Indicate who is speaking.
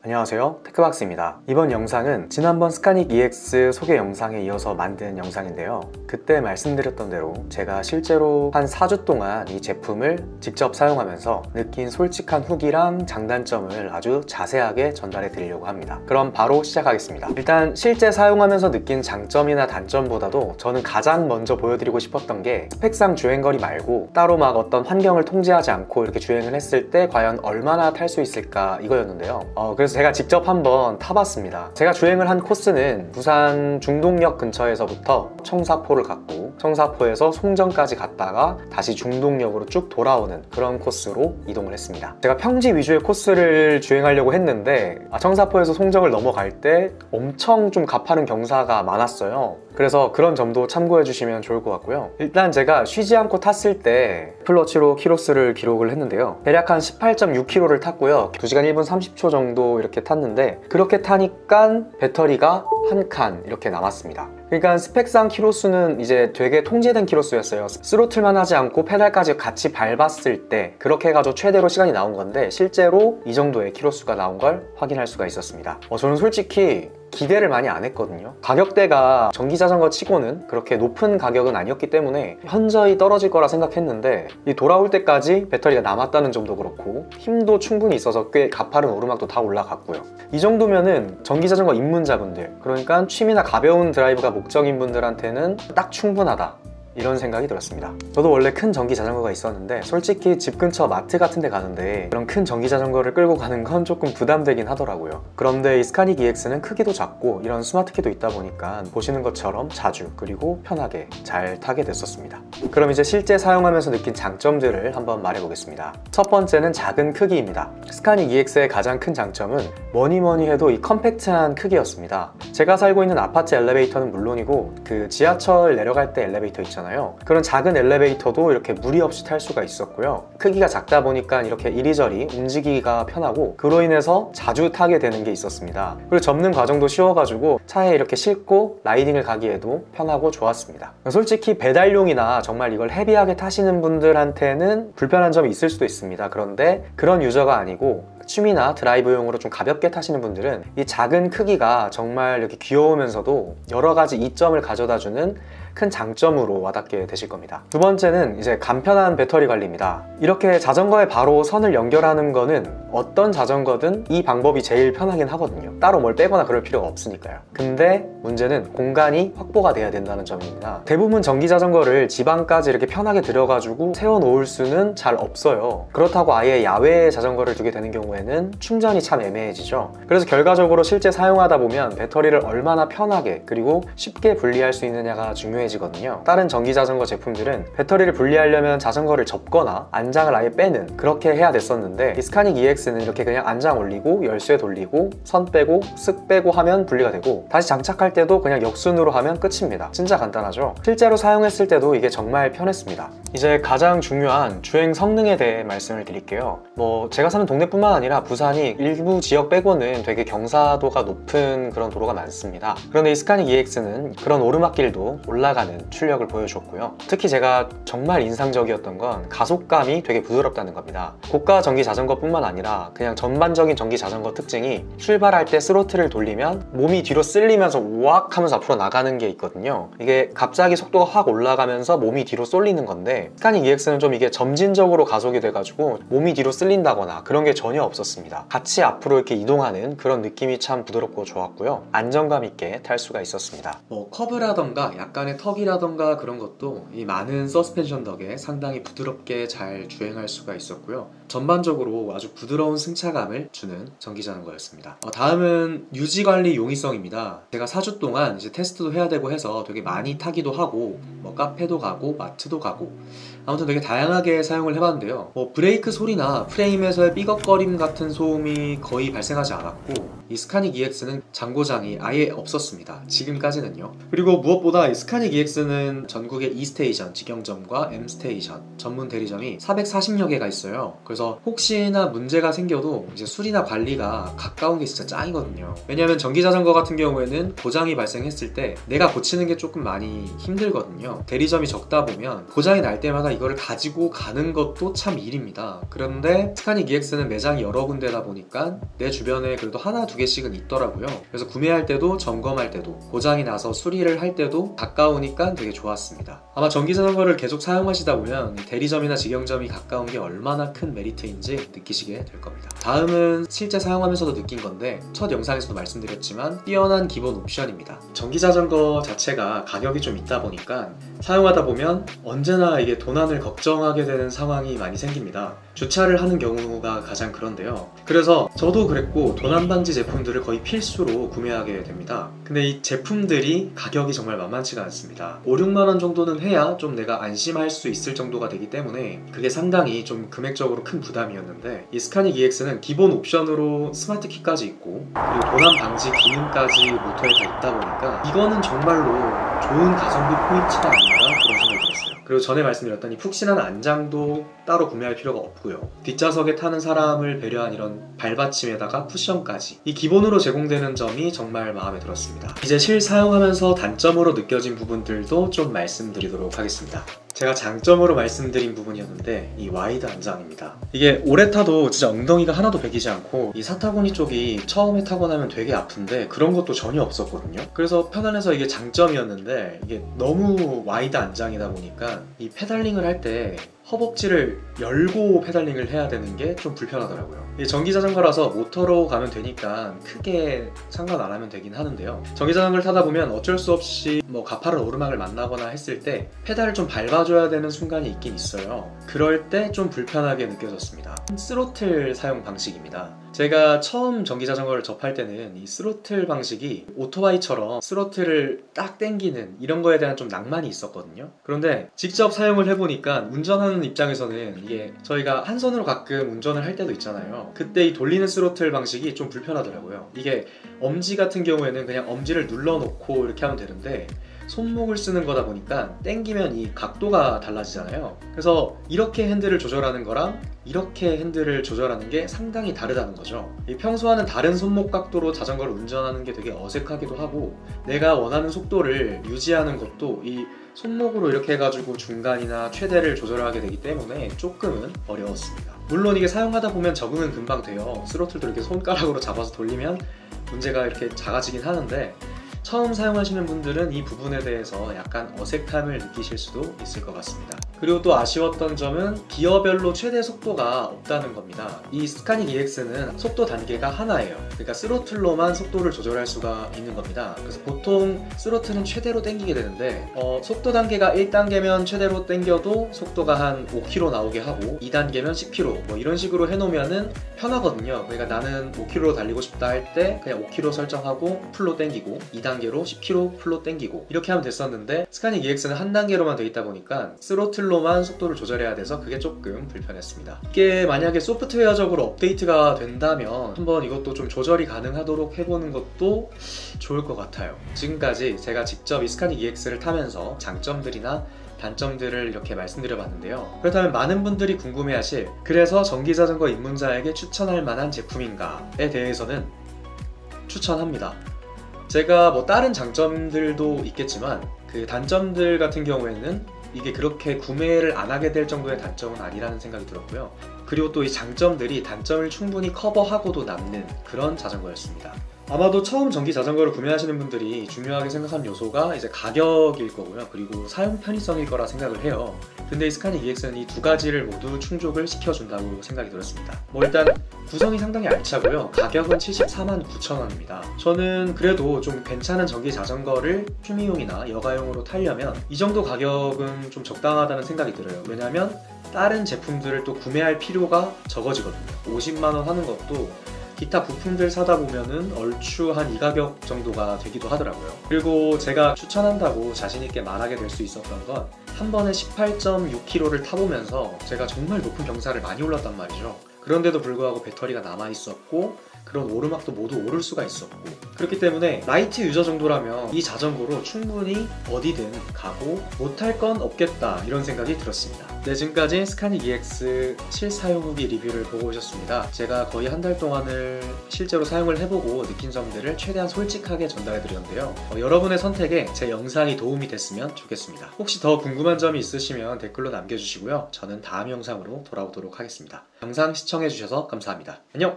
Speaker 1: 안녕하세요, 테크박스입니다. 이번 영상은 지난번 스카닉 EX 소개 영상에 이어서 만든 영상인데요, 그때 말씀드렸던 대로 제가 실제로 한 4주 동안 이 제품을 직접 사용하면서 느낀 솔직한 후기랑 장단점을 아주 자세하게 전달해 드리려고 합니다. 그럼 바로 시작하겠습니다. 일단 실제 사용하면서 느낀 장점이나 단점보다도 저는 가장 먼저 보여드리고 싶었던 게 스펙상 주행거리 말고 따로 막 어떤 환경을 통제하지 않고 이렇게 주행을 했을 때 과연 얼마나 탈 수 있을까, 이거였는데요. 그래서 제가 직접 한번 타봤습니다. 제가 주행을 한 코스는 부산 중동역 근처에서부터 청사포를 갔고, 청사포에서 송정까지 갔다가 다시 중동역으로 쭉 돌아오는 그런 코스로 이동을 했습니다. 제가 평지 위주의 코스를 주행하려고 했는데 청사포에서 송정을 넘어갈 때 엄청 좀 가파른 경사가 많았어요. 그래서 그런 점도 참고해 주시면 좋을 것 같고요. 일단 제가 쉬지 않고 탔을 때 플러치로 키로수를 기록을 했는데요, 대략 한 18.6km를 탔고요. 2시간 1분 30초 정도 이렇게 탔는데, 그렇게 타니까 배터리가 한 칸 이렇게 남았습니다. 그러니까 스펙상 키로수는 이제 되게 통제된 키로수였어요. 스로틀만 하지 않고 페달까지 같이 밟았을 때 그렇게 해가지고 최대로 시간이 나온 건데, 실제로 이 정도의 키로수가 나온 걸 확인할 수가 있었습니다. 저는 솔직히 기대를 많이 안 했거든요. 가격대가 전기자전거 치고는 그렇게 높은 가격은 아니었기 때문에 현저히 떨어질 거라 생각했는데, 이 돌아올 때까지 배터리가 남았다는 점도 그렇고 힘도 충분히 있어서 꽤 가파른 오르막도 다 올라갔고요. 이 정도면은 전기자전거 입문자분들, 그러니까 취미나 가벼운 드라이브가 목적인 분들한테는 딱 충분하다, 이런 생각이 들었습니다. 저도 원래 큰 전기 자전거가 있었는데 솔직히 집 근처 마트 같은 데 가는데 그런 큰 전기 자전거를 끌고 가는 건 조금 부담되긴 하더라고요. 그런데 이 스카닉 EX는 크기도 작고 이런 스마트키도 있다 보니까 보시는 것처럼 자주 그리고 편하게 잘 타게 됐었습니다. 그럼 이제 실제 사용하면서 느낀 장점들을 한번 말해보겠습니다. 첫 번째는 작은 크기입니다. 스카닉 EX의 가장 큰 장점은 뭐니 해도 이 컴팩트한 크기였습니다. 제가 살고 있는 아파트 엘리베이터는 물론이고 그 지하철 내려갈 때 엘리베이터 있잖아요. 그런 작은 엘리베이터도 이렇게 무리 없이 탈 수가 있었고요. 크기가 작다 보니까 이렇게 이리저리 움직이기가 편하고, 그로 인해서 자주 타게 되는 게 있었습니다. 그리고 접는 과정도 쉬워가지고 차에 이렇게 싣고 라이딩을 가기에도 편하고 좋았습니다. 솔직히 배달용이나 정말 이걸 헤비하게 타시는 분들한테는 불편한 점이 있을 수도 있습니다. 그런데 그런 유저가 아니고 취미나 드라이브용으로 좀 가볍게 타시는 분들은 이 작은 크기가 정말 이렇게 귀여우면서도 여러 가지 이점을 가져다주는 큰 장점으로 와닿게 되실 겁니다. 두 번째는 이제 간편한 배터리 관리입니다. 이렇게 자전거에 바로 선을 연결하는 거는 어떤 자전거든 이 방법이 제일 편하긴 하거든요. 따로 뭘 빼거나 그럴 필요가 없으니까요. 근데 문제는 공간이 확보가 돼야 된다는 점입니다. 대부분 전기 자전거를 집 안까지 이렇게 편하게 들여가지고 세워놓을 수는 잘 없어요. 그렇다고 아예 야외에 자전거를 두게 되는 경우에는 충전이 참 애매해지죠. 그래서 결과적으로 실제 사용하다 보면 배터리를 얼마나 편하게 그리고 쉽게 분리할 수 있느냐가 중요해지거든요. 다른 전기 자전거 제품들은 배터리를 분리하려면 자전거를 접거나 안장을 아예 빼는, 그렇게 해야 됐었는데 이 스카닉 EX는 이렇게 그냥 안장 올리고 열쇠 돌리고 선 빼고 쓱 빼고 하면 분리가 되고, 다시 장착할 때도 그냥 역순으로 하면 끝입니다. 진짜 간단하죠? 실제로 사용했을 때도 이게 정말 편했습니다. 이제 가장 중요한 주행 성능에 대해 말씀을 드릴게요. 제가 사는 동네뿐만 아니라 부산이 일부 지역 빼고는 되게 경사도가 높은 그런 도로가 많습니다. 그런데 이 스카닉 EX는 그런 오르막길도 올라가는 출력을 보여줬고요. 특히 제가 정말 인상적이었던 건 가속감이 되게 부드럽다는 겁니다. 고가 전기 자전거뿐만 아니라 그냥 전반적인 전기 자전거 특징이 출발할 때 스로틀을 돌리면 몸이 뒤로 쓸리면서 우악 하면서 앞으로 나가는 게 있거든요. 이게 갑자기 속도가 확 올라가면서 몸이 뒤로 쏠리는 건데, 스카닉 EX는 좀 이게 점진적으로 가속이 돼가지고 몸이 뒤로 쓸린다거나 그런 게 전혀 없었습니다. 같이 앞으로 이렇게 이동하는 그런 느낌이 참 부드럽고 좋았고요. 안정감 있게 탈 수가 있었습니다. 커브라던가 약간의 턱이라던가 그런 것도 이 많은 서스펜션 덕에 상당히 부드럽게 잘 주행할 수가 있었고요. 전반적으로 아주 부드러운 승차감을 주는 전기자전거였습니다. 다음은 유지관리 용이성입니다. 제가 4주 동안 이제 테스트도 해야 되고 해서 되게 많이 타기도 하고 카페도 가고 마트도 가고 아무튼 되게 다양하게 사용을 해봤는데요. 브레이크 소리나 프레임에서의 삐걱거림 같은 소음이 거의 발생하지 않았고, 이 스카닉 EX는 잔고장이 아예 없었습니다. 지금까지는요. 그리고 무엇보다 이 스카닉 EX는 전국의 E스테이션 직영점과 M스테이션 전문 대리점이 440여 개가 있어요. 그래서 혹시나 문제가 생겨도 이제 수리나 관리가 가까운 게 진짜 짱이거든요. 왜냐면 전기자전거 같은 경우에는 고장이 발생했을 때 내가 고치는 게 조금 많이 힘들거든요. 대리점이 적다 보면 고장이 날 때마다 이거를 가지고 가는 것도 참 일입니다. 그런데 스카닉 EX는 매장이 여러 군데다 보니까 내 주변에 그래도 하나 두 개씩은 있더라고요. 그래서 구매할 때도 점검할 때도 고장이 나서 수리를 할 때도 가까우니까 되게 좋았습니다. 아마 전기자전거를 계속 사용하시다 보면 대리점이나 직영점이 가까운 게 얼마나 큰 메리트인지 느끼시게 될 겁니다. 다음은 실제 사용하면서도 느낀 건데 첫 영상에서도 말씀드렸지만 뛰어난 기본 옵션입니다. 전기자전거 자체가 가격이 좀 있다 보니까 사용하다 보면 언제나 이게 도난을 걱정하게 되는 상황이 많이 생깁니다. 주차를 하는 경우가 가장 그런데요. 그래서 저도 그랬고 도난 방지 제품들을 거의 필수로 구매하게 됩니다. 근데 이 제품들이 가격이 정말 만만치가 않습니다. 5, 6만 원 정도는 해야 좀 내가 안심할 수 있을 정도가 되기 때문에 그게 상당히 좀 금액적으로 큰 부담이었는데 이 스카닉 EX는 기본 옵션으로 스마트 키까지 있고 그리고 도난 방지 기능까지 모터에 다 있다 보니까 이거는 정말로 좋은 가성비 포인트가 아닌가 그런 생각이 들었어요. 그리고 전에 말씀드렸던 이 푹신한 안장도 따로 구매할 필요가 없고요. 뒷좌석에 타는 사람을 배려한 이런 발받침에다가 쿠션까지 이 기본으로 제공되는 점이 정말 마음에 들었습니다. 이제 실사용하면서 단점으로 느껴진 부분들도 좀 말씀드리도록 하겠습니다. 제가 장점으로 말씀드린 부분이었는데 이 와이드 안장입니다. 이게 오래 타도 진짜 엉덩이가 하나도 베기지 않고 이 사타구니 쪽이 처음에 타고 나면 되게 아픈데 그런 것도 전혀 없었거든요. 그래서 편안해서 이게 장점이었는데 이게 너무 와이드 안장이다 보니까 이 페달링을 할 때 허벅지를 열고 페달링을 해야 되는 게 좀 불편하더라고요. 이 전기자전거라서 모터로 가면 되니까 크게 상관 안 하면 되긴 하는데요. 전기자전거를 타다 보면 어쩔 수 없이 뭐 가파른 오르막을 만나거나 했을 때 페달을 좀 밟아줘야 되는 순간이 있긴 있어요. 그럴 때 좀 불편하게 느껴졌습니다. 스로틀 사용 방식입니다. 제가 처음 전기자전거를 접할 때는 이 스로틀 방식이 오토바이처럼 스로틀을 딱 당기는 이런 거에 대한 좀 낭만이 있었거든요. 그런데 직접 사용을 해보니까 운전하는 입장에서는 이게 저희가 한 손으로 가끔 운전을 할 때도 있잖아요. 그때 이 돌리는 스로틀 방식이 좀 불편하더라고요. 이게 엄지 같은 경우에는 그냥 엄지를 눌러놓고 이렇게 하면 되는데 손목을 쓰는 거다 보니까 당기면 이 각도가 달라지잖아요. 그래서 이렇게 핸들을 조절하는 거랑 이렇게 핸들을 조절하는 게 상당히 다르다는 거죠. 이 평소와는 다른 손목 각도로 자전거를 운전하는 게 되게 어색하기도 하고 내가 원하는 속도를 유지하는 것도 이 손목으로 이렇게 해가지고 중간이나 최대를 조절하게 되기 때문에 조금은 어려웠습니다. 물론 이게 사용하다 보면 적응은 금방 돼요. 스로틀도 이렇게 손가락으로 잡아서 돌리면 문제가 이렇게 작아지긴 하는데 처음 사용하시는 분들은 이 부분에 대해서 약간 어색함을 느끼실 수도 있을 것 같습니다. 그리고 또 아쉬웠던 점은 기어별로 최대 속도가 없다는 겁니다. 이 스카닉 EX는 속도 단계가 하나예요. 그러니까 스로틀로만 속도를 조절할 수가 있는 겁니다. 그래서 보통 스로틀은 최대로 당기게 되는데 속도 단계가 1단계면 최대로 당겨도 속도가 한 5km 나오게 하고 2단계면 10km 뭐 이런 식으로 해놓으면 편하거든요. 그러니까 나는 5km로 달리고 싶다 할 때 그냥 5km 설정하고 풀로 당기고 2단계로 10km 풀로 당기고 이렇게 하면 됐었는데 스카닉 EX는 한 단계로만 돼 있다 보니까 스로틀로만 속도를 조절해야 돼서 그게 조금 불편했습니다. 이게 만약에 소프트웨어적으로 업데이트가 된다면 한번 이것도 좀 조절이 가능하도록 해보는 것도 좋을 것 같아요. 지금까지 제가 직접 이 스카닉 EX를 타면서 장점들이나 단점들을 이렇게 말씀드려봤는데요. 그렇다면 많은 분들이 궁금해하실 그래서 전기자전거 입문자에게 추천할 만한 제품인가에 대해서는 추천합니다. 제가 뭐 다른 장점들도 있겠지만 그 단점들 같은 경우에는 이게 그렇게 구매를 안 하게 될 정도의 단점은 아니라는 생각이 들었고요. 그리고 또 이 장점들이 단점을 충분히 커버하고도 남는 그런 자전거였습니다. 아마도 처음 전기 자전거를 구매하시는 분들이 중요하게 생각하는 요소가 이제 가격일 거고요. 그리고 사용 편의성일 거라 생각을 해요. 근데 이 스카닉 EX는 이 두 가지를 모두 충족을 시켜준다고 생각이 들었습니다. 뭐 일단 구성이 상당히 알차고요. 가격은 749,000원입니다. 저는 그래도 좀 괜찮은 전기 자전거를 취미용이나 여가용으로 타려면 이 정도 가격은 좀 적당하다는 생각이 들어요. 왜냐면 다른 제품들을 또 구매할 필요가 적어지거든요. 50만원 하는 것도 기타 부품들 사다 보면은 얼추 한 이 가격 정도가 되기도 하더라고요. 그리고 제가 추천한다고 자신있게 말하게 될 수 있었던 건 한 번에 18.6km를 타보면서 제가 정말 높은 경사를 많이 올랐단 말이죠. 그런데도 불구하고 배터리가 남아 있었고 그런 오르막도 모두 오를 수가 있었고, 그렇기 때문에 라이트 유저 정도라면 이 자전거로 충분히 어디든 가고 못할 건 없겠다 이런 생각이 들었습니다. 네, 지금까지 스카닉 EX 실사용 후기 리뷰를 보고 오셨습니다. 제가 거의 한 달 동안을 실제로 사용을 해보고 느낀 점들을 최대한 솔직하게 전달해 드렸는데요. 여러분의 선택에 제 영상이 도움이 됐으면 좋겠습니다. 혹시 더 궁금한 점이 있으시면 댓글로 남겨주시고요. 저는 다음 영상으로 돌아오도록 하겠습니다. 영상 시청해주셔서 감사합니다. 안녕!